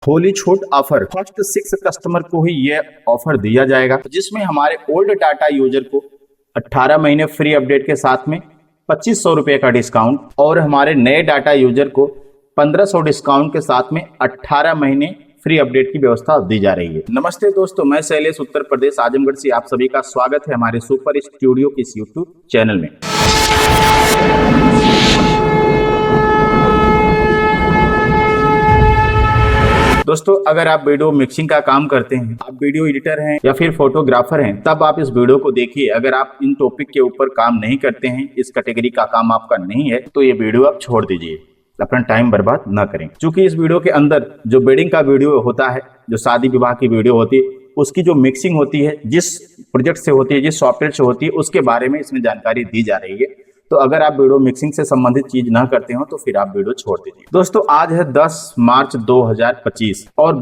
होली छूट offer first 6 customer को ही ये ऑफर दिया जाएगा, जिसमें हमारे ओल्ड डाटा यूजर को 18 महीने फ्री अपडेट के साथ में 2500 रुपए का डिस्काउंट और हमारे नए डाटा यूजर को 1500 डिस्काउंट के साथ में 18 महीने फ्री अपडेट की व्यवस्था दी जा रही है। नमस्ते दोस्तों, मैं शैलेश उत्तर प्रदेश आजमगढ़ से आप सभी का स्वागत है हमारे सुपर स्टूडियो के इस यूट्यूब चैनल में। दोस्तों, अगर आप वीडियो मिक्सिंग का काम करते हैं, आप वीडियो एडिटर हैं या फिर फोटोग्राफर हैं, तब आप इस वीडियो को देखिए। अगर आप इन टॉपिक के ऊपर काम नहीं करते हैं, इस कैटेगरी का काम आपका नहीं है, तो ये वीडियो आप छोड़ दीजिए, अपना टाइम बर्बाद ना करें। क्योंकि इस वीडियो के अंदर जो वेडिंग का वीडियो होता है, जो शादी विवाह की वीडियो होती है, उसकी जो मिक्सिंग होती है, जिस प्रोजेक्ट से होती है, जिस सॉफ्टवेयर से होती है, उसके बारे में इसमें जानकारी दी जा रही है। तो अगर आप वीडियो मिक्सिंग से संबंधित चीज ना करते हो तो फिर आप वीडियो छोड़ दीजिए। दोस्तों, आज है 10 मार्च 2025 और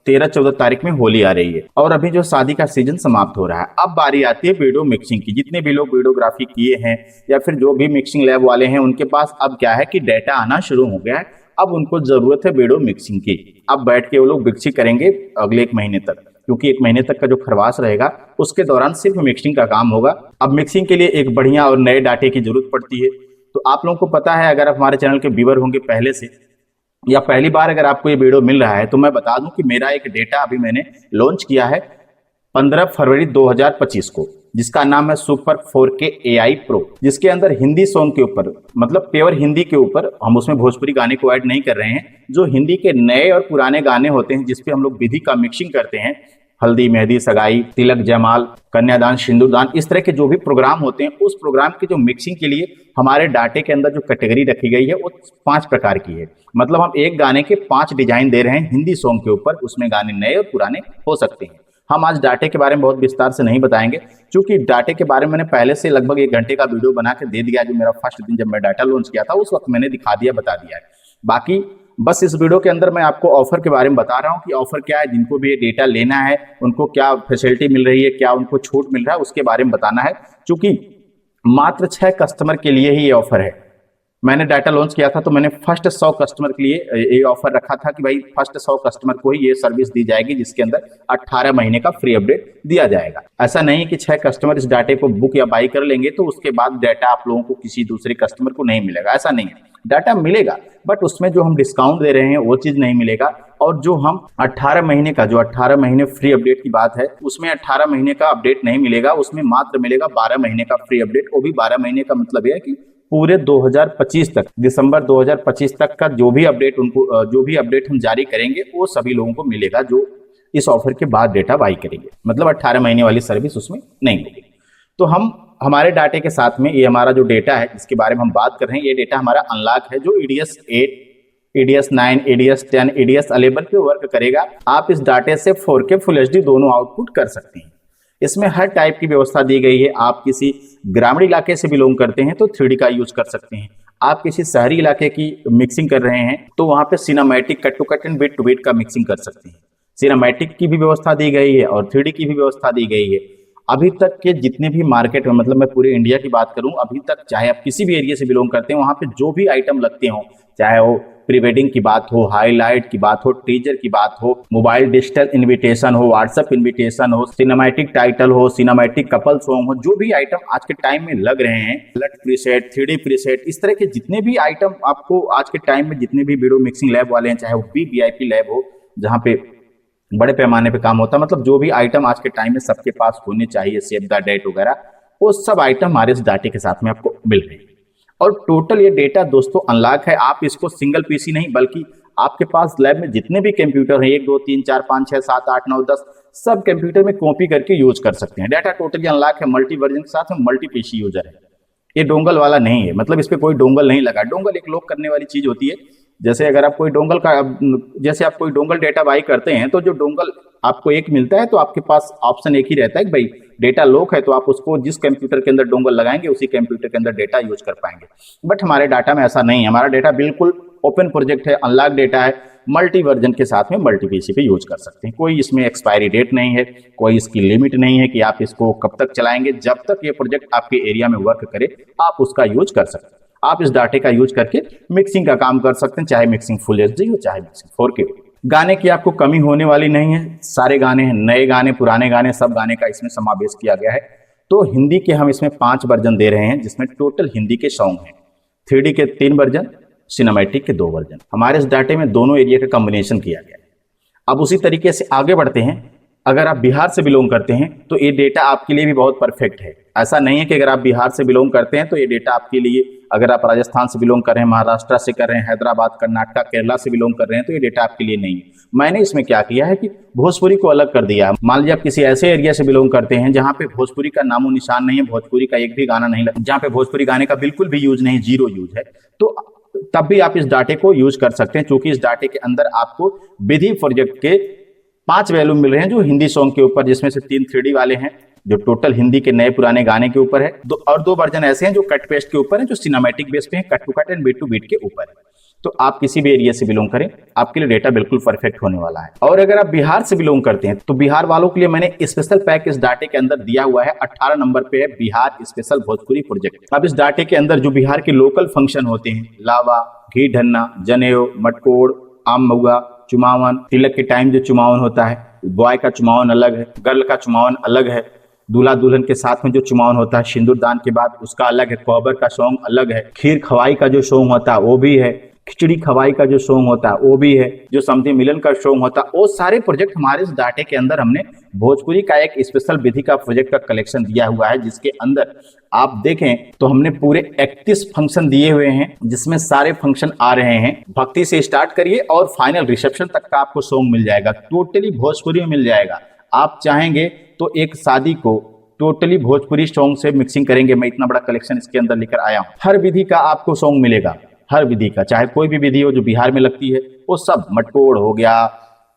13-14 तारीख में होली आ रही है और अभी जो शादी का सीजन समाप्त हो रहा है। अब बारी आती है वीडियो मिक्सिंग की। जितने भी लोग वीडियोग्राफी किए हैं या फिर जो भी मिक्सिंग लैब वाले हैं, उनके पास अब क्या है कि डेटा आना शुरू हो गया है। अब उनको जरूरत है वीडियो मिक्सिंग की। अब बैठ के वो लोग मिक्सिंग करेंगे अगले 1 महीने तक, क्योंकि 1 महीने तक का जो खरवास रहेगा उसके दौरान सिर्फ मिक्सिंग का काम होगा। अब मिक्सिंग के लिए एक बढ़िया और नए डाटे की जरूरत पड़ती है। तो आप लोगों को पता है, अगर आप हमारे चैनल के व्यूअर होंगे पहले से या पहली बार अगर आपको ये वीडियो मिल रहा है, तो मैं बता दूं कि मेरा एक डेटा अभी मैंने लॉन्च किया है 15 फरवरी 2025 को, जिसका नाम है सुपर 4K AI Pro, जिसके अंदर हिंदी सॉन्ग के ऊपर, मतलब प्योर हिंदी के ऊपर, हम उसमें भोजपुरी गाने को ऐड नहीं कर रहे हैं, जो हिंदी के नए और पुराने गाने होते हैं जिसपे हम लोग विधि का मिक्सिंग करते हैं, हल्दी, मेहंदी, सगाई, तिलक, जयमाल, कन्यादान, सिंदूरदान, इस तरह के जो भी प्रोग्राम होते हैं, उस प्रोग्राम की जो मिक्सिंग के लिए हमारे डाटे के अंदर जो कैटेगरी रखी गई है वो 5 प्रकार की है। मतलब हम एक गाने के 5 डिजाइन दे रहे हैं हिंदी सॉन्ग के ऊपर। उसमें गाने नए और पुराने हो सकते हैं। हम आज डाटे के बारे में बहुत विस्तार से नहीं बताएंगे, क्योंकि डाटे के बारे में मैंने पहले से लगभग 1 घंटे का वीडियो बना के दे दिया। जो मेरा फर्स्ट दिन जब मैं डाटा लॉन्च किया था, उस वक्त मैंने दिखा दिया, बता दिया है। बाकी बस इस वीडियो के अंदर मैं आपको ऑफर के बारे में बता रहा हूं कि ऑफर क्या है, जिनको भी ये डेटा लेना है उनको क्या फैसिलिटी मिल रही है, क्या उनको छूट मिल रहा है, उसके बारे में बताना है। क्योंकि मात्र 6 कस्टमर के लिए ही ये ऑफर है। मैंने डाटा लॉन्च किया था तो मैंने फर्स्ट 100 कस्टमर के लिए ये ऑफर रखा था कि भाई फर्स्ट 100 कस्टमर को ही ये सर्विस दी जाएगी, जिसके अंदर 18 महीने का फ्री अपडेट दिया जाएगा। ऐसा नहीं है कि 6 कस्टमर इस डाटे को बुक या बाई कर लेंगे तो उसके बाद डाटा आप लोगों को किसी दूसरे कस्टमर को नहीं मिलेगा। ऐसा नहीं है, डाटा मिलेगा, बट उसमें जो हम डिस्काउंट दे रहे हैं वो चीज नहीं मिलेगा। और जो हम 18 महीने का, जो 18 महीने फ्री अपडेट की बात है, उसमें 18 महीने का अपडेट नहीं मिलेगा, उसमें मात्र मिलेगा 12 महीने का फ्री अपडेट। वो भी 12 महीने का मतलब है कि पूरे 2025 तक, दिसंबर 2025 तक का जो भी अपडेट उनको, जो भी अपडेट हम जारी करेंगे, वो सभी लोगों को मिलेगा जो इस ऑफर के बाद डेटा बाई करेंगे। मतलब 18 महीने वाली सर्विस उसमें नहीं होगी। तो हम हमारे डाटे के साथ में, ये हमारा जो डेटा है जिसके बारे में हम बात कर रहे हैं, ये डेटा हमारा अनलॉक है, जो EDS 8, EDS 9, EDS 10, EDS 11 पे वर्क करेगा। आप इस डाटे से 4K फुल HD दोनों आउटपुट कर सकते हैं। इसमें हर टाइप की व्यवस्था दी गई है। आप किसी ग्रामीण इलाके से बिलोंग करते हैं तो 3D का यूज कर सकते हैं। आप किसी शहरी इलाके की मिक्सिंग कर रहे हैं तो वहां पे cinematic, cut to cut and beat to beat का मिक्सिंग कर सकते हैं। सिनेमैटिक की भी व्यवस्था दी गई है और 3D की भी व्यवस्था दी गई है। अभी तक के जितने भी मार्केट में, मतलब मैं पूरे इंडिया की बात करूं, अभी तक चाहे आप किसी भी एरिया से बिलोंग करते हैं, वहां पे जो भी आइटम लगते हो, चाहे वो प्री वेडिंग की बात हो, हाईलाइट की बात हो, टीजर की बात हो, मोबाइल डिजिटल इनविटेशन हो, व्हाट्सएप इनविटेशन हो, सिनेमैटिक टाइटल हो, सिनेमैटिक कपल सॉन्ग हो, जो भी आइटम आज के टाइम में लग रहे हैं, अलर्ट प्रीसेट, 3D प्रीसेट, इस तरह के जितने भी आइटम आपको आज के टाइम में, जितने भी वीडियो मिक्सिंग लैब वाले हैं, चाहे वो VIP लैब हो जहाँ पे बड़े पैमाने पे काम होता है, मतलब जो भी आइटम आज के टाइम में सबके पास होने चाहिए, सेव द डेट वगैरह, वो सब आइटम हमारे इस डाटे के साथ में आपको मिल रहे हैं। और टोटल ये डेटा दोस्तों अनलॉक है। आप इसको सिंगल PC नहीं, बल्कि आपके पास लैब में जितने भी कंप्यूटर हैं, 1 2 3 4 5 6 7 8 9 10, सब कंप्यूटर में कॉपी करके यूज कर सकते हैं। डाटा टोटली अनलॉक है, मल्टी वर्जन के साथ में मल्टी PC यूजर है। ये डोंगल वाला नहीं है, मतलब इस पे कोई डोंगल नहीं लगा। डोंगल एक लॉक करने वाली चीज होती है। जैसे अगर आप कोई डोंगल का, जैसे आप कोई डोंगल डेटा बाई करते हैं तो जो डोंगल आपको एक मिलता है तो आपके पास ऑप्शन एक ही रहता है कि भाई डेटा लॉक है, तो आप उसको जिस कंप्यूटर के अंदर डोंगल लगाएंगे उसी कंप्यूटर के अंदर डेटा यूज कर पाएंगे। बट हमारे डाटा में ऐसा नहीं है। हमारा डेटा बिल्कुल ओपन प्रोजेक्ट है, अनलॉक डेटा है, मल्टी वर्जन के साथ में मल्टी PC पे यूज कर सकते हैं। कोई इसमें एक्सपायरी डेट नहीं है, कोई इसकी लिमिट नहीं है कि आप इसको कब तक चलाएंगे। जब तक ये प्रोजेक्ट आपके एरिया में वर्क करे, आप उसका यूज कर सकते हैं। आप इस डाटे का यूज करके मिक्सिंग का काम कर सकते हैं, चाहे मिक्सिंग फुल HD हो, चाहे मिक्सिंग 4K हो। गाने की आपको कमी होने वाली नहीं है, सारे गाने हैं, नए गाने पुराने गाने सब गाने का इसमें समावेश किया गया है। तो हिंदी के हम इसमें 5 वर्जन दे रहे हैं, जिसमें टोटल हिंदी के सॉन्ग हैं, 3D के 3 वर्जन, सिनेमैटिक के 2 वर्जन। हमारे इस डाटे में दोनों एरिया का कॉम्बिनेशन किया गया है। अब उसी तरीके से आगे बढ़ते हैं। अगर आप बिहार से बिलोंग करते हैं तो ये डेटा आपके लिए भी बहुत परफेक्ट है। ऐसा नहीं है कि अगर आप बिहार से बिलोंग करते हैं तो ये डेटा आपके लिए, अगर आप राजस्थान से बिलोंग कर रहे हैं, महाराष्ट्र से कर रहे हैं, हैदराबाद, कर्नाटक, केरला से बिलोंग कर रहे हैं तो ये डेटा आपके लिए नहीं है। मैंने इसमें क्या किया है कि भोजपुरी को अलग कर दिया। मान लीजिए आप किसी ऐसे एरिया से बिलोंग करते हैं जहां पे भोजपुरी का नामो निशान नहीं है, भोजपुरी का एक भी गाना नहीं लगा, जहां पे भोजपुरी गाने का बिल्कुल भी यूज नहीं, 0 यूज है, तो तब भी आप इस डाटे को यूज कर सकते हैं, क्योंकि इस डाटे के अंदर आपको विधि प्रोजेक्ट के 5 वैल्यू मिल रहे हैं जो हिंदी सॉन्ग के ऊपर, जिसमें से 3 3D वाले हैं जो टोटल हिंदी के नए पुराने गाने के ऊपर है, और 2 वर्जन ऐसे हैं जो कट पेस्ट के ऊपर है, जो सिनेमैटिक बेस पे है, cut to cut and beat to beat के ऊपर है। तो आप किसी भी एरिया से बिलोंग करें, आपके लिए डेटा बिल्कुल परफेक्ट होने वाला है। और अगर आप बिहार से बिलोंग करते हैं तो बिहार वालों के लिए मैंने स्पेशल पैक इस डाटे के अंदर दिया हुआ है। 18 नंबर पे है बिहार स्पेशल भोजपुरी प्रोजेक्ट। अब इस डाटे के अंदर जो बिहार के लोकल फंक्शन होते हैं, लावा, घी ढन्ना, जनेऊ, मटकोड़, आम महुआ, चुमावन, तिलक के टाइम जो चुमावन होता है, बॉय का चुमावन अलग है, गर्ल का चुमावन अलग है, दूल्हा दुल्हन के साथ में जो चुमावन होता है सिंदूरदान के बाद उसका अलग है, कोहबर का सॉन्ग अलग है, खीर खवाई का जो सॉन्ग होता है वो भी है, खिचड़ी खवाई का जो सॉन्ग होता है वो भी है, जो समधी मिलन का सॉन्ग होता है, वो सारे प्रोजेक्ट हमारे इस डाटे के अंदर हमने भोजपुरी का एक स्पेशल विधि का प्रोजेक्ट का कलेक्शन दिया हुआ है, जिसके अंदर आप देखें तो हमने पूरे 31 फंक्शन दिए हुए हैं, जिसमें सारे फंक्शन आ रहे हैं। भक्ति से स्टार्ट करिए और फाइनल रिसेप्शन तक का आपको सॉन्ग मिल जाएगा, टोटली भोजपुरी में मिल जाएगा। आप चाहेंगे तो एक शादी को टोटली भोजपुरी सॉन्ग से मिक्सिंग करेंगे। मैं इतना बड़ा कलेक्शन इसके अंदर लेकर आया हूँ। हर विधि का आपको सॉन्ग मिलेगा, हर विधि का, चाहे कोई भी विधि हो जो बिहार में लगती है, वो सब, मटकोड़ हो गया,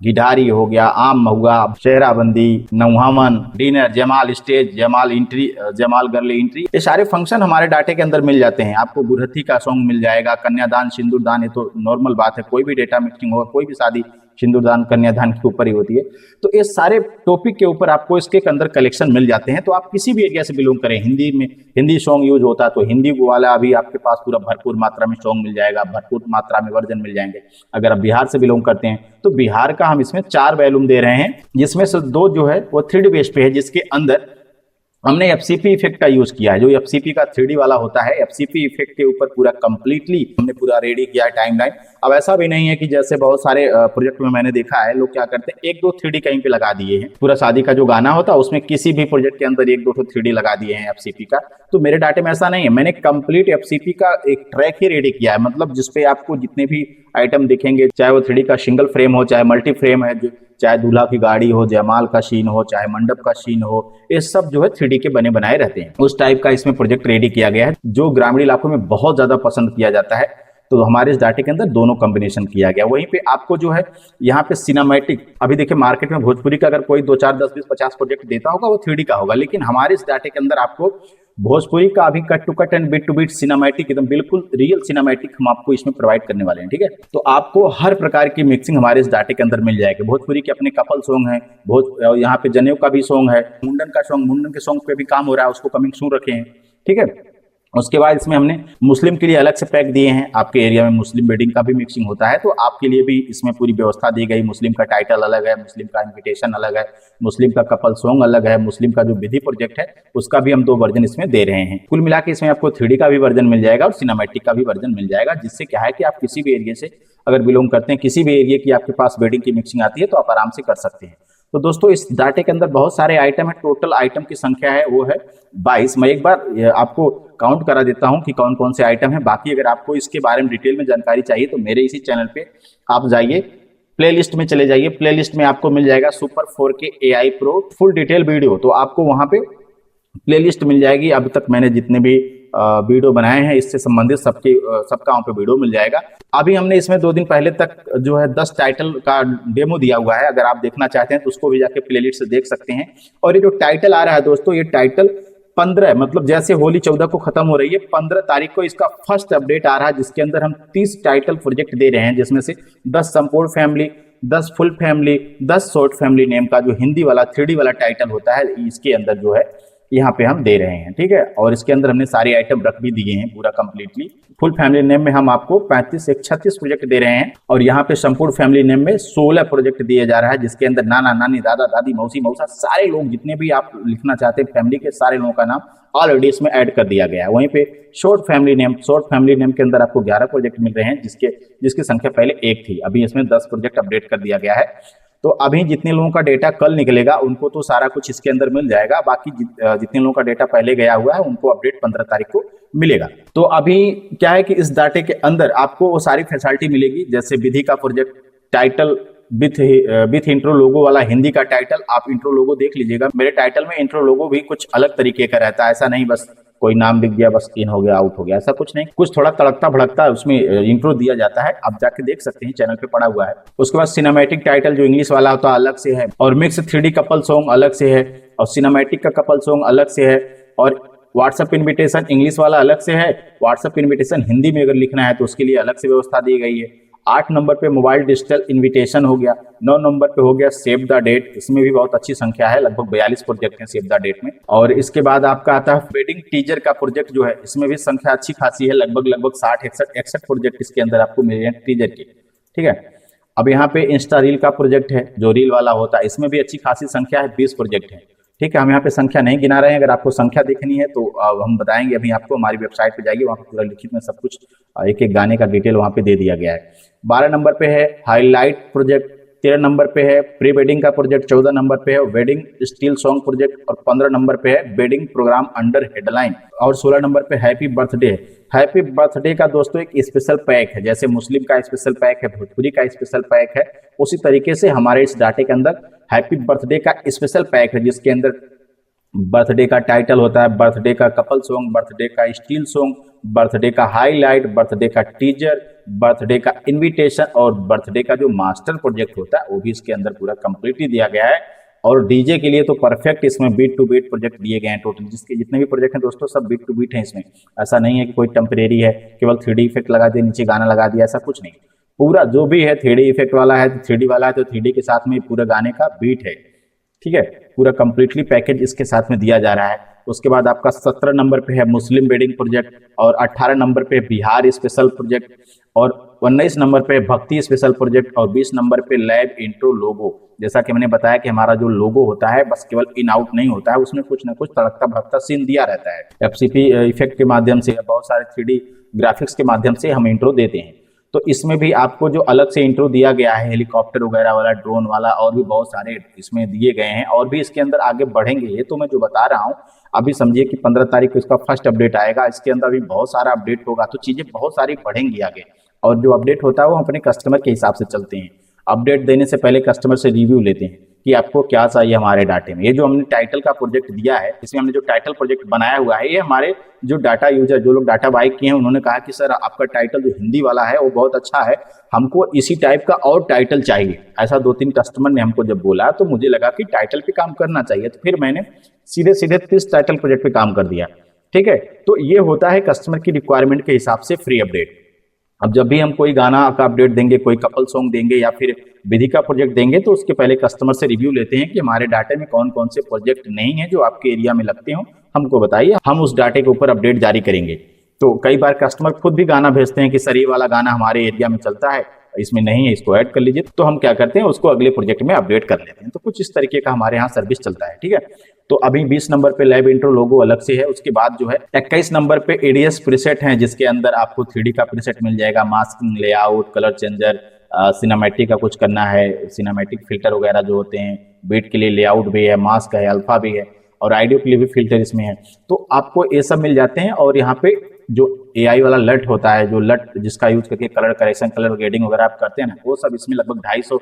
गिडारी हो गया, आम महुआ, शहराबंदी, नौहावन, डिनर, जयमाल स्टेज, जयमाल एंट्री, जयमाल गर्ल एंट्री, ये सारे फंक्शन हमारे डाटे के अंदर मिल जाते हैं। आपको गुरहथी का सॉन्ग मिल जाएगा, कन्यादान, सिंदूरदान, ये तो नॉर्मल बात है, कोई भी डेटा मिक्सिंग होगा, कोई भी शादी सिंदूरदान कन्यादान के ऊपर ही होती है। तो ये सारे टॉपिक के ऊपर आपको इसके अंदर कलेक्शन मिल जाते हैं। तो आप किसी भी एरिया से बिलोंग करें, हिंदी में हिंदी सॉन्ग यूज होता है तो हिंदी वाला अभी आपके पास पूरा भरपूर मात्रा में सॉन्ग मिल जाएगा, भरपूर मात्रा में वर्जन मिल जाएंगे। अगर आप बिहार से बिलोंग करते हैं तो बिहार का हम इसमें 4 वैल्यूम दे रहे हैं, जिसमें से 2 जो है वो 3D बेस पे है, जिसके अंदर हमने एफसीपी इफेक्ट का यूज किया है। जो एफसीपी का 3D वाला होता है, एफसीपी इफेक्ट के ऊपर पूरा कंप्लीटली हमने पूरा रेडी किया है टाइमलाइन। अब ऐसा भी नहीं है कि जैसे बहुत सारे प्रोजेक्ट में मैंने देखा है, लोग क्या करते हैं 1-2 3D कहीं पे लगा दिए हैं, पूरा शादी का जो गाना होता है उसमें किसी भी प्रोजेक्ट के अंदर 1-2 3D लगा दिए हैं एफसीपी का। तो मेरे डाटे में ऐसा नहीं है, मैंने कंप्लीट एफसीपी का एक ट्रैक ही रेडी किया है, मतलब जिसपे आपको जितने भी आइटम दिखेंगे, चाहे वो 3D का सिंगल फ्रेम हो, चाहे मल्टी फ्रेम है, चाहे दूल्हा की गाड़ी हो, जयमाल का सीन हो, चाहे मंडप का सीन हो, ये सब जो है 3D के बने बनाए रहते हैं। उस टाइप का इसमें प्रोजेक्ट रेडी किया गया है, जो ग्रामीण इलाकों में बहुत ज्यादा पसंद किया जाता है। तो हमारे इस डाटे के अंदर दोनों कॉम्बिनेशन किया गया। वहीं पे आपको जो है यहाँ पे सिनेमैटिक, अभी देखिए मार्केट में भोजपुरी का अगर कोई 2, 4, 10, 20, 50 प्रोजेक्ट देता होगा वो 3D का होगा, लेकिन हमारे इस डाटे के अंदर आपको भोजपुरी का अभी cut to cut and beat to beat cinematic, एकदम बिल्कुल रियल सिनेमैटिक हम आपको इसमें प्रोवाइड करने वाले हैं। ठीक है, तो आपको हर प्रकार की मिक्सिंग हमारे इस डाटे के अंदर मिल जाएगी। भोजपुरी के अपने कपल सॉन्ग है, यहाँ पे जनेऊ का भी सॉन्ग है, मुंडन का सॉन्ग, मुंडन के सॉन्ग पे भी काम हो रहा है, उसको कमिंग सून रखे हैं। ठीक है, उसके बाद इसमें हमने मुस्लिम के लिए अलग से पैक दिए हैं। आपके एरिया में मुस्लिम वेडिंग का भी मिक्सिंग होता है तो आपके लिए भी इसमें पूरी व्यवस्था दी गई। मुस्लिम का टाइटल अलग है, मुस्लिम का इन्विटेशन अलग है, मुस्लिम का कपल सॉन्ग अलग है, मुस्लिम का जो विधि प्रोजेक्ट है उसका भी हम 2 वर्जन इसमें दे रहे हैं। कुल मिला के इसमें आपको 3D का भी वर्जन मिल जाएगा और सिनेमैटिक का भी वर्जन मिल जाएगा, जिससे क्या है कि आप किसी भी एरिया से अगर बिलोंग करते हैं, किसी भी एरिया की आपके पास वेडिंग की मिक्सिंग आती है तो आप आराम से कर सकते हैं। तो दोस्तों इस डाटे के अंदर बहुत सारे आइटम है, टोटल आइटम की संख्या है वो है 22। मैं एक बार आपको काउंट करा देता हूं कि कौन कौन से आइटम है। बाकी अगर आपको इसके बारे में डिटेल में जानकारी चाहिए तो मेरे इसी चैनल पे आप जाइए, प्लेलिस्ट में चले जाइए, प्लेलिस्ट में आपको मिल जाएगा super 4K AI Pro full detail video, तो आपको वहां पे प्लेलिस्ट मिल जाएगी। अब तक मैंने जितने भी वीडियो बनाए हैं इससे संबंधित सबका वहाँ पे वीडियो मिल जाएगा। अभी हमने इसमें 2 दिन पहले तक जो है 10 टाइटल का डेमो दिया हुआ है, अगर आप देखना चाहते हैं तो उसको भी जाके प्लेलिस्ट से देख सकते हैं। और ये जो टाइटल आ रहा है दोस्तों, ये टाइटल 15, मतलब जैसे होली 14 को खत्म हो रही है, 15 तारीख को इसका फर्स्ट अपडेट आ रहा है, जिसके अंदर हम 30 टाइटल प्रोजेक्ट दे रहे हैं, जिसमें से 10 संपूर्ण family, 10 full family, 10 short family name का जो हिंदी वाला 3D वाला टाइटल होता है, इसके अंदर जो है यहाँ पे हम दे रहे हैं, ठीक है। और इसके अंदर हमने सारे आइटम रख भी दिए हैं पूरा कंप्लीटली। फुल फैमिली नेम में हम आपको 36 प्रोजेक्ट दे रहे हैं, और यहाँ पे संपूर्ण फैमिली नेम में 16 प्रोजेक्ट दिए जा रहा है, जिसके अंदर नाना नानी दादा दादी मौसी मौसा सारे लोग जितने भी आप लिखना चाहते हैं फैमिली के सारे लोगों का नाम ऑलरेडी इसमें ऐड कर दिया गया है। वहीं पे शॉर्ट फैमिली नेम के अंदर आपको 11 प्रोजेक्ट मिल रहे हैं, जिसकी संख्या पहले 1 थी, अभी इसमें 10 प्रोजेक्ट अपडेट कर दिया गया है। तो अभी जितने लोगों का डेटा कल निकलेगा उनको तो सारा कुछ इसके अंदर मिल जाएगा, बाकी जितने लोगों का डेटा पहले गया हुआ है उनको अपडेट 15 तारीख को मिलेगा। तो अभी क्या है कि इस डाटे के अंदर आपको वो सारी फैसिलिटी मिलेगी, जैसे विधि का प्रोजेक्ट, टाइटल विथ इंट्रो लोगो वाला हिंदी का टाइटल, आप इंट्रो लोगो देख लीजिएगा, मेरे टाइटल में इंट्रो लोगो भी कुछ अलग तरीके का रहता है, ऐसा नहीं बस कोई नाम लिख दिया बस इन हो गया आउट हो गया, ऐसा कुछ नहीं, कुछ थोड़ा तड़कता भड़कता उसमें इंट्रो दिया जाता है, आप जाके देख सकते हैं, चैनल पे पड़ा हुआ है। उसके बाद सिनेमैटिक टाइटल जो इंग्लिश वाला होता है अलग से है, और मिक्स 3D कपल सॉन्ग अलग से है, और सिनेमैटिक का कपल सॉन्ग अलग से है, और व्हाट्सएप इन्विटेशन इंग्लिश वाला अलग से है, व्हाट्सएप इन्विटेशन हिंदी में अगर लिखना है तो उसके लिए अलग से व्यवस्था दी गई है। 8 नंबर पे मोबाइल डिजिटल इन्विटेशन हो गया, 9 नंबर पे हो गया सेव द डेट, इसमें भी बहुत अच्छी संख्या है, लगभग 42 प्रोजेक्ट हैं सेव द डेट में। और इसके बाद आपका आता है वेडिंग टीजर का प्रोजेक्ट जो है, इसमें भी संख्या अच्छी खासी है, लगभग 60-61 प्रोजेक्ट इसके अंदर आपको मिले हैं टीजर के, ठीक है। अब यहाँ पे इंस्टा रील का प्रोजेक्ट है जो रील वाला होता है, इसमें भी अच्छी खासी संख्या है, 20 प्रोजेक्ट है, ठीक है। हम यहाँ पे संख्या नहीं गिना रहे हैं, अगर आपको संख्या देखनी है तो हम बताएंगे, अभी आपको हमारी वेबसाइट पे जाइए, वहाँ पे पूरा लिखित में सब कुछ एक एक गाने का डिटेल वहाँ पे दे दिया गया है। 12 नंबर पे है हाईलाइट प्रोजेक्ट, 13 नंबर पे है प्री वेडिंग का प्रोजेक्ट, 14 नंबर पे है वेडिंग स्टिल सॉन्ग प्रोजेक्ट, और 15 नंबर पे है वेडिंग प्रोग्राम अंडर हेडलाइन, और 16 नंबर पे हैप्पी बर्थडे। हैप्पी बर्थडे का दोस्तों एक स्पेशल पैक है, जैसे मुस्लिम का स्पेशल पैक है, भोजपुरी का स्पेशल पैक है, उसी तरीके से हमारे इस डाटे के अंदर हैप्पी बर्थडे का स्पेशल पैक है, जिसके अंदर बर्थडे का टाइटल होता है, बर्थडे का कपल सॉन्ग, बर्थडे का स्टील सॉन्ग, बर्थडे का हाईलाइट, बर्थडे का टीजर, बर्थडे का इनविटेशन, और बर्थडे का जो मास्टर प्रोजेक्ट होता है वो भी इसके अंदर पूरा कंप्लीटली दिया गया है। और डीजे के लिए तो परफेक्ट इसमें बीट टू बीट प्रोजेक्ट दिए गए हैं, टोटल जिसके जितने भी प्रोजेक्ट हैं दोस्तों सब बीट टू बीट हैं इसमें, ऐसा नहीं है कि कोई टेम्परेरी है केवल 3D इफेक्ट लगा दिया नीचे गाना लगा दिया, ऐसा कुछ नहीं, पूरा जो भी है 3D इफेक्ट वाला है तो 3D वाला है तो 3D के साथ में पूरा गाने का बीट है, ठीक है, पूरा कंप्लीटली पैकेज इसके साथ में दिया जा रहा है। उसके बाद आपका 17 नंबर पे है मुस्लिम वेडिंग प्रोजेक्ट, और 18 नंबर पे बिहार स्पेशल प्रोजेक्ट, और 19 नंबर पे भक्ति स्पेशल प्रोजेक्ट, और 20 नंबर पे लैब इंट्रो लोगो। जैसा कि मैंने बताया कि हमारा जो लोगो होता है बस केवल इन आउट नहीं होता है, उसमें कुछ ना कुछ तड़कता भड़कता सीन दिया रहता है, FCP इफेक्ट के माध्यम से, बहुत सारे 3D ग्राफिक्स के माध्यम से हम इंट्रो देते हैं। तो इसमें भी आपको जो अलग से इंट्रो दिया गया है हेलीकॉप्टर वगैरह वाला, ड्रोन वाला, और भी बहुत सारे इसमें दिए गए हैं, और भी इसके अंदर आगे बढ़ेंगे। ये तो मैं जो बता रहा हूँ अभी समझिए कि 15 तारीख को इसका फर्स्ट अपडेट आएगा, इसके अंदर भी बहुत सारा अपडेट होगा, तो चीजें बहुत सारी बढ़ेंगी आगे। और जो अपडेट होता है वो हम अपने कस्टमर के हिसाब से चलते हैं, अपडेट देने से पहले कस्टमर से रिव्यू लेते हैं कि आपको क्या चाहिए हमारे डाटे में। ये जो हमने टाइटल का प्रोजेक्ट दिया है, इसमें हमने जो टाइटल प्रोजेक्ट बनाया हुआ है, ये हमारे जो डाटा यूजर, जो लोग डाटा बाय किए हैं, उन्होंने कहा कि सर आपका टाइटल जो हिंदी वाला है वो बहुत अच्छा है, हमको इसी टाइप का और टाइटल चाहिए। ऐसा 2-3 कस्टमर ने हमको जब बोला तो मुझे लगा कि टाइटल पे काम करना चाहिए, तो फिर मैंने सीधे 30 टाइटल प्रोजेक्ट पे काम कर दिया, ठीक है। तो ये होता है कस्टमर की रिक्वायरमेंट के हिसाब से फ्री अपडेट। अब जब भी हम कोई गाना का अपडेट देंगे, कोई कपल सॉन्ग देंगे या फिर विधि का प्रोजेक्ट देंगे, तो उसके पहले कस्टमर से रिव्यू लेते हैं कि हमारे डाटे में कौन कौन से प्रोजेक्ट नहीं है जो आपके एरिया में लगते हो, हमको बताइए, हम उस डाटे के ऊपर अपडेट जारी करेंगे। तो कई बार कस्टमर खुद भी गाना भेजते हैं कि सर ये वाला गाना हमारे एरिया में चलता है, इसमें नहीं है, इसको ऐड कर लीजिए, तो हम क्या करते हैं उसको अगले प्रोजेक्ट में अपडेट कर लेते हैं। तो कुछ इस तरीके का हमारे यहाँ सर्विस चलता है, ठीक है। तो अभी 20 नंबर पे लैब इंट्रो लोगो अलग से है, उसके बाद जो है 21 नंबर पे एडीएस प्रीसेट है, जिसके अंदर आपको 3D का प्रीसेट मिल जाएगा, masking, layout, colour changer, cinematic का कुछ करना है, सिनेमैटिक फिल्टर वगैरह जो होते हैं, बीट के लिए लेआउट भी है, मास्क है, अल्फा भी है, और आइडियो के लिए भी फिल्टर इसमें है। तो आपको ये सब मिल जाते हैं। और यहाँ पे जो AI वाला लट होता है, जो लट जिसका यूज करके कलर करेक्शन, कलर ग्रेडिंग वगैरह आप करते हैं ना, वो सब इसमें लगभग 250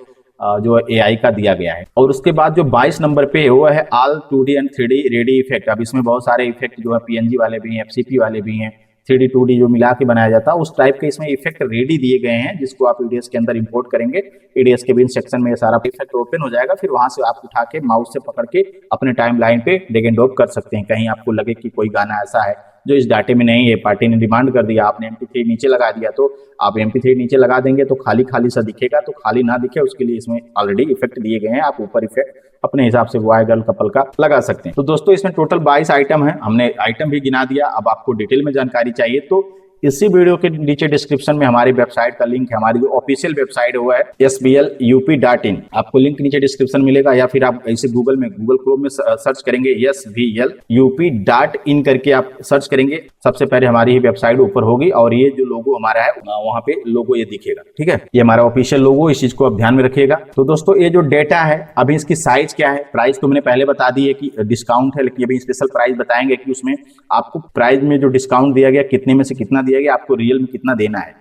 जो AI का दिया गया है। और उसके बाद जो 22 नंबर पे है वो है all 2D and 3D ready effect. अब इसमें बहुत सारे इफेक्ट जो है PNG वाले भी हैं, FCP वाले भी हैं, 3D 2D जो मिला के बनाया जाता है, उस टाइप के इसमें इफेक्ट रेडी दिए गए हैं, जिसको आप EDS के अंदर इंपोर्ट करेंगे। EDS के बिन सेक्शन में ये सारा इफेक्ट ओपन हो जाएगा, फिर वहां से आप उठा के माउस से पकड़ के अपने टाइम लाइन पे ड्रैग एंड ड्रॉप कर सकते हैं। कहीं आपको लगे कि कोई गाना ऐसा है जो इस डाटे में नहीं है। पार्टी ने डिमांड कर दिया, आपने MP3 नीचे लगा दिया, तो आप MP3 नीचे लगा देंगे तो खाली खाली सा दिखेगा। तो खाली ना दिखे उसके लिए इसमें ऑलरेडी इफेक्ट दिए गए हैं, आप ऊपर इफेक्ट अपने हिसाब से बॉय गर्ल कपल का लगा सकते हैं। तो दोस्तों इसमें टोटल 22 आइटम है, हमने आइटम भी गिना दिया। अब आपको डिटेल में जानकारी चाहिए तो इसी वीडियो के नीचे डिस्क्रिप्शन में हमारी वेबसाइट का लिंक है, हमारी जो ऑफिशियल वेबसाइट है वो है sblup.in। आपको लिंक नीचे डिस्क्रिप्शन मिलेगा, या फिर आप ऐसे गूगल क्रोम में सर्च करेंगे sblup.in करके आप सर्च करेंगे, सबसे पहले हमारी ही वेबसाइट ऊपर होगी और ये जो लोगो हमारा है वहां पे लोगो ये दिखेगा। ठीक है, ये हमारा ऑफिशियल लोगो, इस चीज को आप ध्यान में रखिएगा। तो दोस्तों ये जो डेटा है, अभी इसकी साइज क्या है, प्राइस तो मैंने पहले बता दी है कि डिस्काउंट है, लेकिन अभी स्पेशल प्राइस बताएंगे कि उसमें आपको प्राइस में जो डिस्काउंट दिया गया कितने में से कितना दिया गया, आपको रियल में कितना देना है।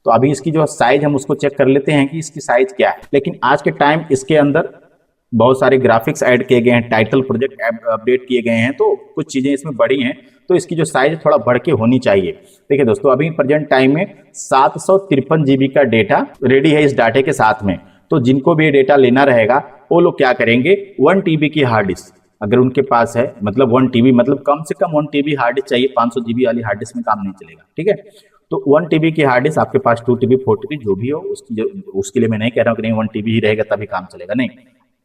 तो अभी इसकी जो साइज हम उसको चेक कर लेते हैं कि इसकी साइज क्या है। लेकिन आज के टाइम इसके अंदर बहुत सारे ग्राफिक्स ऐड किए गए हैं, टाइटल प्रोजेक्ट अपडेट किए गए हैं, तो कुछ चीजें इसमें बढ़ी हैं, तो इसकी जो साइज थोड़ा बढ़ के होनी चाहिए। देखिए दोस्तों अभी प्रेजेंट टाइम में 753 GB का डेटा रेडी है इस डाटे के साथ में। तो जिनको भी ये डेटा लेना रहेगा वो लोग क्या करेंगे, 1 TB की हार्ड डिस्क अगर उनके पास है, मतलब 1 TB मतलब कम से कम 1 TB हार्ड डिस्क चाहिए, 500 GB वाली हार्ड डिस्क में काम नहीं चलेगा। ठीक है, तो 1 TB की हार्ड डिस्क, आपके पास 2 TB 4 TB जो भी हो उसके लिए मैं नहीं कह रहा हूँ कि नहीं 1 TB ही रहेगा तभी काम चलेगा, नहीं,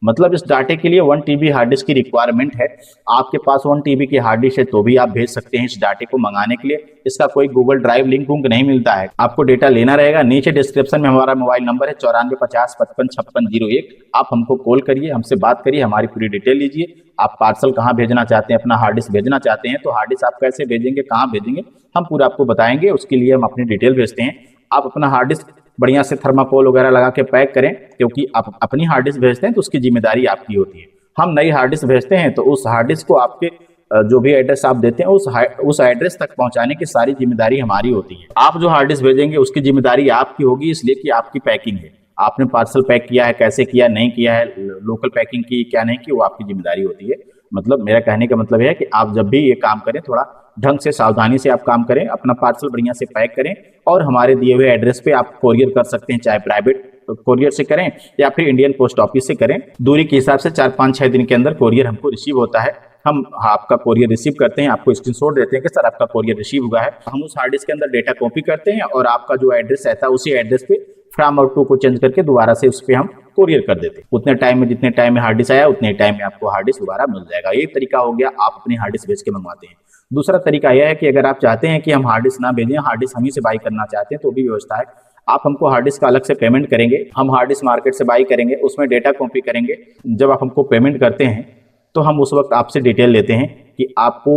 मतलब इस डाटे के लिए 1 TB हार्ड डिस्क की रिक्वायरमेंट है। आपके पास 1 TB की हार्ड डिस्क है तो भी आप भेज सकते हैं इस डाटे को मंगाने के लिए। इसका कोई गूगल ड्राइव लिंक नहीं मिलता है। आपको डेटा लेना रहेगा, नीचे डिस्क्रिप्शन में हमारा मोबाइल नंबर है 9450555601। आप हमको कॉल करिए, हमसे बात करिए, हमारी पूरी डिटेल लीजिए। आप पार्सल कहाँ भेजना चाहते हैं, अपना हार्ड डिस्क भेजना चाहते हैं तो हार्ड डिस्क आप कैसे भेजेंगे, कहाँ भेजेंगे, हम पूरा आपको बताएंगे। उसके लिए हम अपनी डिटेल भेजते हैं। आप अपना हार्ड डिस्क बढ़िया से थर्माकोल वगैरह लगा के पैक करें, क्योंकि आप अपनी हार्ड डिस्क भेजते हैं तो उसकी जिम्मेदारी आपकी होती है। हम नई हार्ड डिस्क भेजते हैं तो उस हार्ड डिस्क को आपके जो भी एड्रेस आप देते हैं उस एड्रेस तक पहुंचाने की सारी जिम्मेदारी हमारी होती है। आप जो हार्ड डिस्क भेजेंगे उसकी जिम्मेदारी आपकी होगी, इसलिए कि आपकी पैकिंग है, आपने पार्सल पैक किया है, कैसे किया, नहीं किया है, लोकल पैकिंग की क्या नहीं की, वो आपकी जिम्मेदारी होती है। मतलब मेरा कहने का मतलब है कि आप जब भी ये काम करें थोड़ा ढंग से सावधानी से आप काम करें, अपना पार्सल बढ़िया से पैक करें और हमारे दिए हुए एड्रेस पे आप कोरियर कर सकते हैं, चाहे प्राइवेट कोरियर से करें या फिर इंडियन पोस्ट ऑफिस से करें। दूरी के हिसाब से 4-5-6 दिन के अंदर कोरियर हमको रिसीव होता है। हम आपका कोरियर रिसीव करते हैं, आपको स्क्रीनशॉट देते हैं कि सर आपका कोरियर रिसीव हुआ है। हम उस हार्ड डिस्क के अंदर डेटा कॉपी करते हैं और आपका जो एड्रेस रहता है उसी एड्रेस पे फ्रॉम और टू को चेंज करके दोबारा से उस पर हम कोरियर कर देते हैं। उतने टाइम में, जितने टाइम में हार्ड डिस्क आया उतने टाइम में आपको हार्ड डिस्क दोबारा मिल जाएगा। ये तरीका हो गया, आप अपनी हार्ड डिस्क भेज के मंगवाते हैं। दूसरा तरीका यह है कि अगर आप चाहते हैं कि हम हार्ड डिस्क ना भेजें, हार्ड डिस्क हम ही से बाई करना चाहते हैं तो भी व्यवस्था है। आप हमको हार्ड डिस्क का अलग से पेमेंट करेंगे, हम हार्ड डिस्क मार्केट से बाई करेंगे, उसमें डेटा कॉपी करेंगे। जब आप हमको पेमेंट करते हैं तो हम उस वक्त आपसे डिटेल लेते हैं कि आपको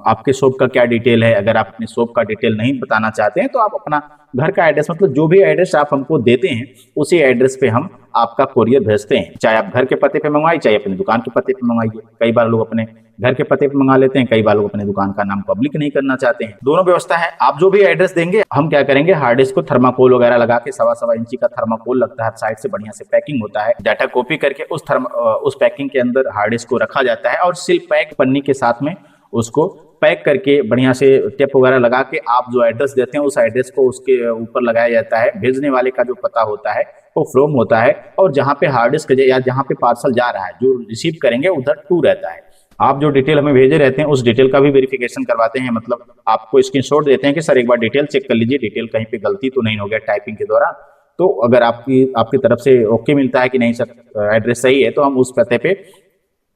आपके शॉप का क्या डिटेल है। अगर आप अपने शॉप का डिटेल नहीं बताना चाहते हैं तो आप अपना घर का एड्रेस, मतलब जो भी एड्रेस आप हमको देते हैं उसी एड्रेस पे हम आपका कोरियर भेजते हैं। चाहे आप घर के पते पे मंगवाइए, चाहे अपनी दुकान के पते पे मंगवाइए। कई बार लोग अपने घर के पते पे मंगा लेते हैं, कई बार लोग अपने दुकान का नाम पब्लिक नहीं करना चाहते हैं। दोनों व्यवस्था है। आप जो भी एड्रेस देंगे हम क्या करेंगे, हार्ड डिस्क को थर्माकोल वगैरह लगा के 1.25 इंची का थर्माकोल लगता है, साइड से बढ़िया से पैकिंग होता है। डाटा कॉपी करके उस पैकिंग के अंदर हार्ड डिस्क को रखा जाता है और सिल पैक पन्नी के साथ में उसको पैक करके बढ़िया से टेप वगैरह लगा के आप जो एड्रेस देते हैं उस एड्रेस को उसके ऊपर लगाया जाता है। भेजने वाले का जो पता होता है वो फ्रॉम होता है और जहाँ पे हार्ड डिस्क या जहाँ पे पार्सल जा रहा है, जो रिसीव करेंगे उधर टू रहता है। आप जो डिटेल हमें भेजे रहते हैं उस डिटेल का भी वेरिफिकेशन करवाते हैं, मतलब आपको स्क्रीनशॉट देते हैं कि सर एक बार डिटेल चेक कर लीजिए, डिटेल कहीं पे गलती तो नहीं हो गया टाइपिंग के दौरान। तो अगर आपकी तरफ से ओके मिलता है कि नहीं सर एड्रेस सही है तो हम उस पते पे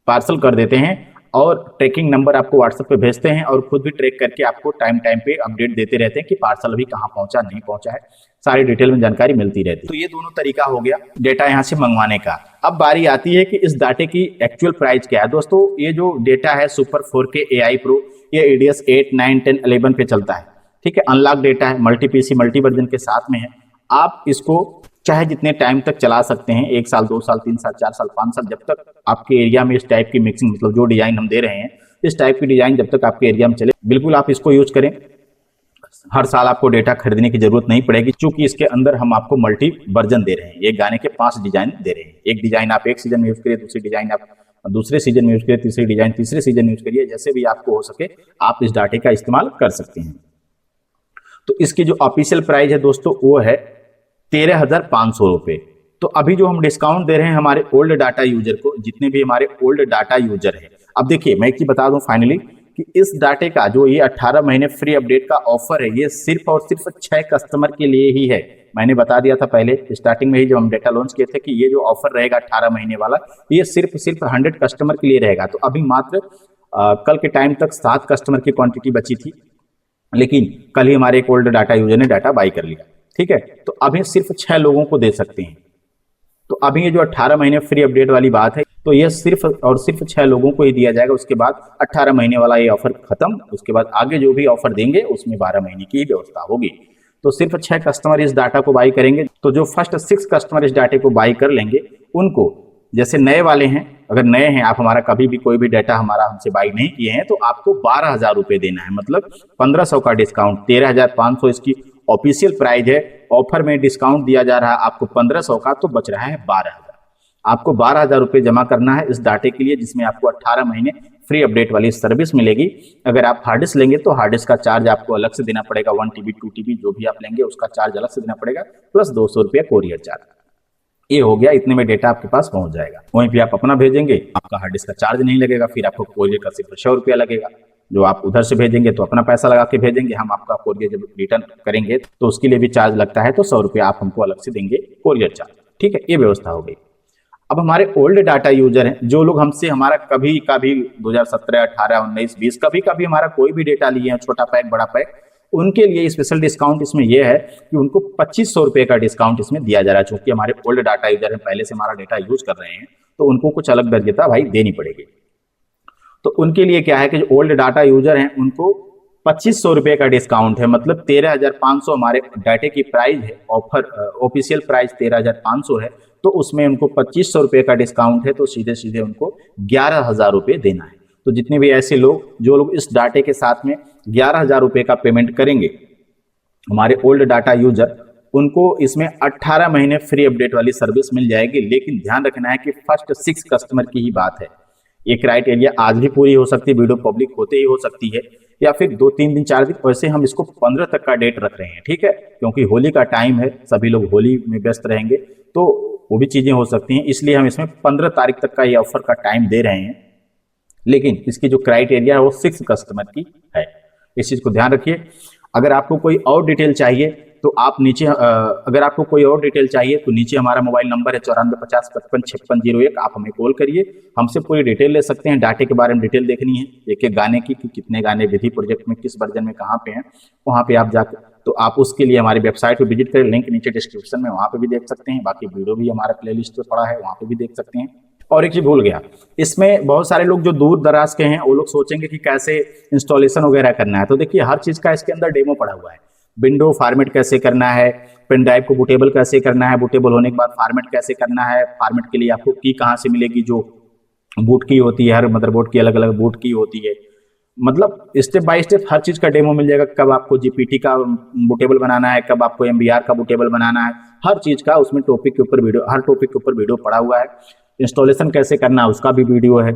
पार्सल कर देते हैं और ट्रैकिंग नंबर आपको व्हाट्सएप पे भेजते हैं और खुद भी ट्रैक करके आपको टाइम पे अपडेट देते रहते हैं कि पार्सल अभी कहाँ पहुंचा, नहीं पहुंचा है, सारी डिटेल में जानकारी मिलती रहती है। तो ये दोनों तरीका हो गया डेटा यहाँ से मंगवाने का। अब बारी आती है कि इस डाटे की एक्चुअल प्राइस क्या है। दोस्तों ये जो डेटा है सुपर 4K AI Pro, ये ADS 8, 9, 10, 11 पे चलता है। ठीक है, अनलॉक डेटा है, मल्टी PC मल्टी वर्जन के साथ में है। आप इसको चाहे जितने टाइम तक चला सकते हैं, 1 साल 2 साल 3 साल 4 साल 5 साल, जब तक आपके एरिया में इस टाइप की मिक्सिंग, मतलब जो डिजाइन हम दे रहे हैं इस टाइप की डिजाइन जब तक आपके एरिया में चले, बिल्कुल आप इसको यूज करें। हर साल आपको डेटा खरीदने की जरूरत नहीं पड़ेगी, क्योंकि इसके अंदर हम आपको मल्टी वर्जन दे रहे हैं। एक गाने के 5 डिजाइन दे रहे हैं। एक डिजाइन आप एक सीजन में यूज करिए, दूसरी डिजाइन आप दूसरे सीजन में यूज करिए, तीसरी डिजाइन तीसरे सीजन में यूज करिए। जैसे भी आपको हो सके आप इस डाटे का इस्तेमाल कर सकते हैं। तो इसकी जो ऑफिशियल प्राइस है दोस्तों वो है 13,500 रुपए। तो अभी जो हम डिस्काउंट दे रहे हैं हमारे ओल्ड डाटा यूजर को, जितने भी हमारे ओल्ड डाटा यूजर है। अब देखिए मैं एक चीज बता दूं फाइनली कि इस डाटे का जो ये 18 महीने फ्री अपडेट का ऑफर है, ये सिर्फ और सिर्फ 6 कस्टमर के लिए ही है। मैंने बता दिया था पहले स्टार्टिंग में ही जब हम डेटा लॉन्च किए थे कि ये जो ऑफर रहेगा 18 महीने वाला, ये सिर्फ 100 कस्टमर के लिए रहेगा। तो अभी मात्र कल के टाइम तक 7 कस्टमर की क्वांटिटी बची थी, लेकिन कल ही हमारे एक ओल्ड डाटा यूजर ने डाटा बाई कर लिया। ठीक है, तो अभी सिर्फ 6 लोगों को दे सकते हैं। तो अभी ये जो 18 महीने फ्री अपडेट वाली बात है, तो ये सिर्फ और सिर्फ 6 लोगों को ही दिया जाएगा। उसके बाद 18 महीने वाला ये ऑफर खत्म। उसके बाद आगे जो भी ऑफर देंगे उसमें 12 महीने की ही व्यवस्था होगी। तो सिर्फ 6 कस्टमर इस डाटा को बाई करेंगे। तो जो फर्स्ट 6 कस्टमर इस डाटे को बाई कर लेंगे, उनको, जैसे नए वाले हैं, अगर नए हैं आप, हमारा कभी भी कोई भी डाटा हमारा हमसे बाई नहीं किए हैं, तो आपको 12,000 रुपये देना है। मतलब 1500 का डिस्काउंट, 13,500 इसकी ऑफिशियल प्राइस है। ऑफर में डिस्काउंट दिया जा रहा है आपको 1500 का, तो बच रहा है 12,000। आपको 12,000 रुपये जमा करना है इस डाटे के लिए, जिसमें आपको 18 महीने फ्री अपडेट वाली सर्विस मिलेगी। अगर आप हार्ड डिस्क लेंगे तो हार्ड डिस्क का चार्ज आपको अलग से देना पड़ेगा। 1 TB 2 TB जो भी आप लेंगे उसका चार्ज अलग से देना पड़ेगा, प्लस 200 रुपये कोरियर चार्ज। ये हो गया, इतने में डेटा आपके पास पहुंच जाएगा। वहीं पे आप अपना भेजेंगे, आपका हार्ड डिस्क का चार्ज नहीं लगेगा, फिर आपको कोरियर का सिर्फ 100 रुपया लगेगा। जो आप उधर से भेजेंगे तो अपना पैसा लगा के भेजेंगे, हम आपका कोरियर जब रिटर्न करेंगे तो उसके लिए भी चार्ज लगता है, तो 100 रुपया आप हमको अलग से देंगे कोरियर चार्ज। ठीक है, ये व्यवस्था हो गई। अब हमारे ओल्ड डाटा यूजर हैं, जो लोग हमसे हमारा कभी कभी 2017, 18, 19, 20 कभी कभी हमारा कोई भी डेटा लिए हैं, छोटा पैक बड़ा पैक, उनके लिए स्पेशल डिस्काउंट इसमें यह है कि उनको 2500 रुपये का डिस्काउंट इसमें दिया जा रहा है। चूंकि हमारे ओल्ड डाटा यूजर हैं, पहले से हमारा डेटा यूज कर रहे हैं, तो उनको कुछ अलग वरीयता भाई देनी पड़ेगी। तो उनके लिए क्या है कि जो ओल्ड डाटा यूजर हैं उनको 2500 रुपये का डिस्काउंट है। मतलब 13,500 हमारे डाटे की प्राइस है, ऑफर ऑफिशियल प्राइस 13,500 है, तो उसमें उनको 2500 रुपये का डिस्काउंट है, तो सीधे सीधे उनको 11,000 रुपये देना है। तो जितने भी ऐसे लोग, जो लोग इस डाटे के साथ में 11,000 रुपये का पेमेंट करेंगे, हमारे ओल्ड डाटा यूजर, उनको इसमें 18 महीने फ्री अपडेट वाली सर्विस मिल जाएगी। लेकिन ध्यान रखना है कि फर्स्ट 6 कस्टमर की ही बात है। ये क्राइटेरिया आज भी पूरी हो सकती है, वीडियो पब्लिक होते ही हो सकती है, या फिर 2-3 दिन 4 दिन, वैसे हम इसको 15 तक का डेट रख रहे हैं। ठीक है, क्योंकि होली का टाइम है, सभी लोग होली में व्यस्त रहेंगे, तो वो भी चीजें हो सकती हैं, इसलिए हम इसमें 15 तारीख तक का ये ऑफर का टाइम दे रहे हैं। लेकिन इसकी जो क्राइटेरिया है वो 6 कस्टमर की है, इस चीज को ध्यान रखिए। अगर आपको कोई और डिटेल चाहिए तो आप नीचे, अगर आपको कोई और डिटेल चाहिए तो नीचे हमारा मोबाइल नंबर है 9450555601, आप हमें कॉल करिए, हमसे पूरी डिटेल ले सकते हैं। डाटे के बारे में डिटेल देखनी है, एक एक गाने की, कि कितने गाने विधि प्रोजेक्ट में किस वर्जन में कहाँ पे हैं, वहाँ पे आप जाकर, तो आप उसके लिए हमारी वेबसाइट पर विजिट करें, लिंक नीचे डिस्क्रिप्शन में, वहाँ पे भी देख सकते हैं। बाकी वीडियो भी हमारा प्ले लिस्ट पर पड़ा है, वहाँ पे भी देख सकते हैं। और एक चीज भूल गया, इसमें बहुत सारे लोग जो दूर दराज के हैं वो लोग सोचेंगे कि कैसे इंस्टॉलेशन वगैरह करना है। तो देखिए, हर चीज का इसके अंदर डेमो पड़ा हुआ है। विंडो फॉर्मेट कैसे करना है, पेन ड्राइव को बूटेबल कैसे करना है, बूटेबल होने के बाद फॉर्मेट कैसे करना है, फॉर्मेट के लिए आपको की कहाँ से मिलेगी, जो बूट की होती है, हर मदरबोर्ड की अलग अलग बूट की होती है। मतलब स्टेप बाय स्टेप हर चीज का डेमो मिल जाएगा। कब आपको जीपीटी का बूटेबल बनाना है, कब आपको एमबीआर का बूटेबल बनाना है, हर चीज का उसमें टॉपिक के ऊपर वीडियो, हर टॉपिक के ऊपर वीडियो पड़ा हुआ है। इंस्टॉलेशन कैसे करना है उसका भी वीडियो है,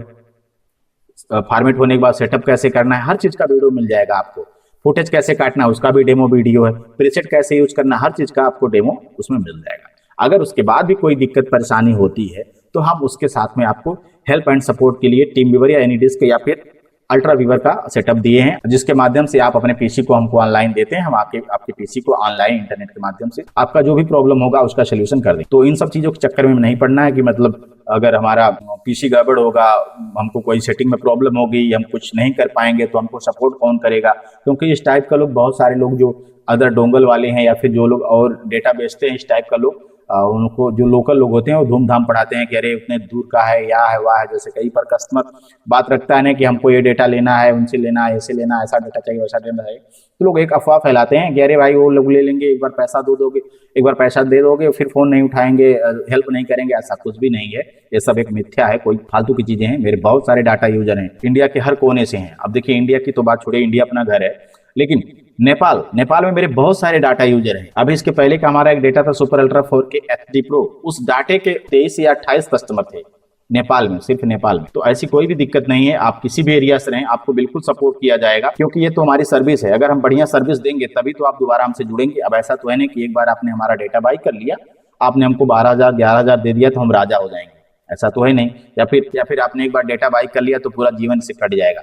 फॉर्मेट होने के बाद सेटअप कैसे करना है, हर चीज का वीडियो मिल जाएगा आपको। फुटेज कैसे काटना है उसका भी डेमो वीडियो है, प्रीसेट कैसे यूज करना, हर चीज का आपको डेमो उसमें मिल जाएगा। अगर उसके बाद भी कोई दिक्कत परेशानी होती है तो हम उसके साथ में आपको हेल्प एंड सपोर्ट के लिए टीम वीवर या एनीडिस्क या फिर अल्ट्रा वीवर का सेटअप दिए हैं, जिसके माध्यम से आप अपने पीसी को हमको ऑनलाइन देते हैं, हम आपके पीसी को ऑनलाइन इंटरनेट के माध्यम से आपका जो भी प्रॉब्लम होगा उसका सोल्यूशन कर दें। तो इन सब चीजों के चक्कर में नहीं पड़ना है कि मतलब अगर हमारा पीसी गड़बड़ होगा, हमको कोई सेटिंग में प्रॉब्लम होगी, हम कुछ नहीं कर पाएंगे तो हमको सपोर्ट कौन करेगा। क्योंकि इस टाइप का लोग, बहुत सारे लोग जो अदर डोंगल वाले हैं या फिर जो लोग और डेटा बेचते हैं, इस टाइप का लोग, उनको जो लोकल लोग होते हैं वो धूमधाम पढ़ाते हैं कि अरे उतने दूर का है, या है वह है। जैसे कई पर कस्टमर बात रखता है ना कि हमको ये डेटा लेना है, उनसे लेना है, ऐसे लेना है, ऐसा डेटा चाहिए, वैसा डेटा चाहिए, तो लोग एक अफवाह फैलाते हैं कि अरे भाई वो लोग ले लेंगे, एक बार पैसा दे दोगे, एक बार पैसा दे दोगे फिर फोन नहीं उठाएंगे, हेल्प नहीं करेंगे। ऐसा कुछ भी नहीं है, ये सब एक मिथ्या है, कोई फालतू की चीजें हैं। मेरे बहुत सारे डाटा यूजर हैं, इंडिया के हर कोने से हैं। अब देखिए, इंडिया की तो बात छोड़िए, इंडिया अपना घर है, लेकिन नेपाल में मेरे बहुत सारे डाटा यूजर हैं। अभी इसके पहले का हमारा एक डेटा था super ultra 4K HD pro, उस डाटे के 23 या 28 कस्टमर थे नेपाल में, सिर्फ नेपाल में। तो ऐसी कोई भी दिक्कत नहीं है, आप किसी भी एरिया से रहें, आपको बिल्कुल सपोर्ट किया जाएगा, क्योंकि ये तो हमारी सर्विस है। अगर हम बढ़िया सर्विस देंगे तभी तो आप दोबारा हमसे जुड़ेंगे। अब ऐसा तो है नहीं कि एक बार आपने हमारा डेटा बाई कर लिया, आपने हमको 12,000 11,000 दे दिया तो हम राजा हो जाएंगे, ऐसा तो है नहीं। या फिर आपने एक बार डेटा बाई कर लिया तो पूरा जीवन से कट जाएगा,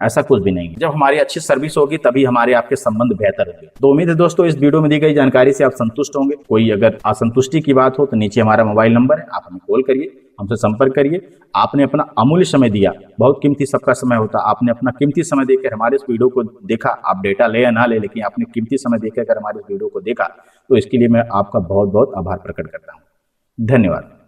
ऐसा कुछ भी नहीं है। जब हमारी अच्छी सर्विस होगी तभी हमारे आपके संबंध बेहतर होंगे। तो उम्मीद है दोस्तों इस वीडियो में दी गई जानकारी से आप संतुष्ट होंगे। कोई अगर असंतुष्टि की बात हो तो नीचे हमारा मोबाइल नंबर है, आप हमें कॉल करिए, हमसे संपर्क करिए। आपने अपना अमूल्य समय दिया, बहुत कीमती सबका समय होता, आपने अपना कीमती समय देकर हमारे इस वीडियो को देखा। आप डेटा ले या ना ले, लेकिन आपने कीमती समय देकर अगर हमारे इस वीडियो को देखा तो इसके लिए मैं आपका बहुत बहुत आभार प्रकट करता हूँ। धन्यवाद।